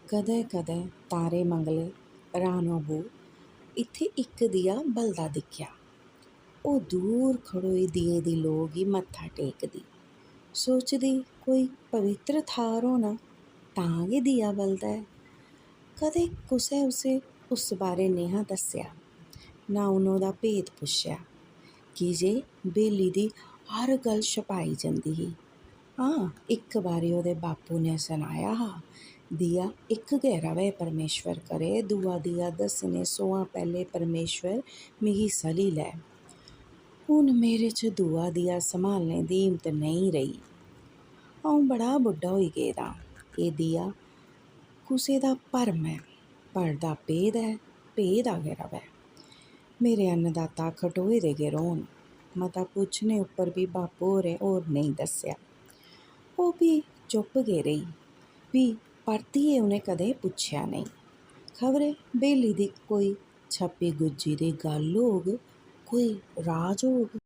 ਕਦੇ ਕਦੇ ਤਾਰੇ ਮੰਗਲੇ ਰਾਣੋ ਬੂ ਇੱਥੇ ਇੱਕ ਦੀਆ ਬਲਦਾ ਦਿਖਿਆ। ਉਹ ਦੂਰ ਖੜੋਈ ਦੀਏ ਦੀ ਲੋਗ ਹੀ ਮੱਥਾ ਟੇਕਦੀ, ਸੋਚਦੀ ਕੋਈ ਪਵਿੱਤਰ ਥਾਰ ਹੋਣਾ ਤਾਂ ਇਹ ਦੀਆ ਬਲਦਾ ਹੈ। ਕਦੇ ਕਿਸੇ ਉਸੇ ਉਸ ਬਾਰੇ ਨੇਹਾ ਦੱਸਿਆ, ਨਾ ਉਹਨੂੰ ਦਾ ਭੇਦ ਪੁੱਛਿਆ ਕਿ ਜੇ ਬੇਲੀ ਦੀ ਹਰ ਗੱਲ ਛਪਾਈ ਜਾਂਦੀ ਸੀ। ਹਾਂ, ਇੱਕ ਵਾਰੀ ਉਹਦੇ ਬਾਪੂ ਨੇ ਸੁਣਾਇਆ ਹਾਂ, ਦੀਆ ਇੱਕ ਗਹਿ ਰਵੇ ਪਰਮੇਸ਼ਵਰ ਕਰੇ, ਦੂਆ ਦੀਆ ਦਸਨੇ ਸੋਆਂ ਪਹਿਲੇ ਪਰਮੇਸ਼ਵਰ ਮਿਗੀ ਸਲੀ ਲੈ। ਹੁਣ ਮੇਰੇ 'ਚ ਦੂਆ ਦੀਆ ਸੰਭਾਲਣੇ ਦੀ ਹਿੰਮਤ ਨਹੀਂ ਰਹੀ। ਆਉਂ ਬੜਾ ਬੁੱਢਾ ਹੋਈ ਗਿਆ। ਇਹ ਦੀਆ ਕਿਸੇ ਦਾ ਭਰਮ ਹੈ, ਭਰਦਾ ਭੇਦ ਹੈ, ਭੇਦ ਆ ਗਿਆ ਵੈ। ਮੇਰੇ ਅੰਨਦਾਤਾ ਖਟੋਏ ਦੇ ਗਏ ਰੋਣ। ਮਤਾ ਪੁੱਛਣੇ ਉੱਪਰ ਵੀ ਬਾਪੂ ਹੋਰੇ ਹੋਰ ਨਹੀਂ ਦੱਸਿਆ। ਉਹ ਵੀ ਚੁੱਪ ਗਏ ਰਹੀ ਵੀ ਪਰਤੀਏ ਉਹਨੇ ਕਦੇ ਪੁੱਛਿਆ ਨਹੀਂ। ਖਬਰੇ ਬੇਲੀ ਦੀ ਕੋਈ ਛੱਪੀ ਗੁੱਜੀ ਦੀ ਗੱਲ ਹੋਗ, ਕੋਈ ਰਾਜ ਹੋਗ।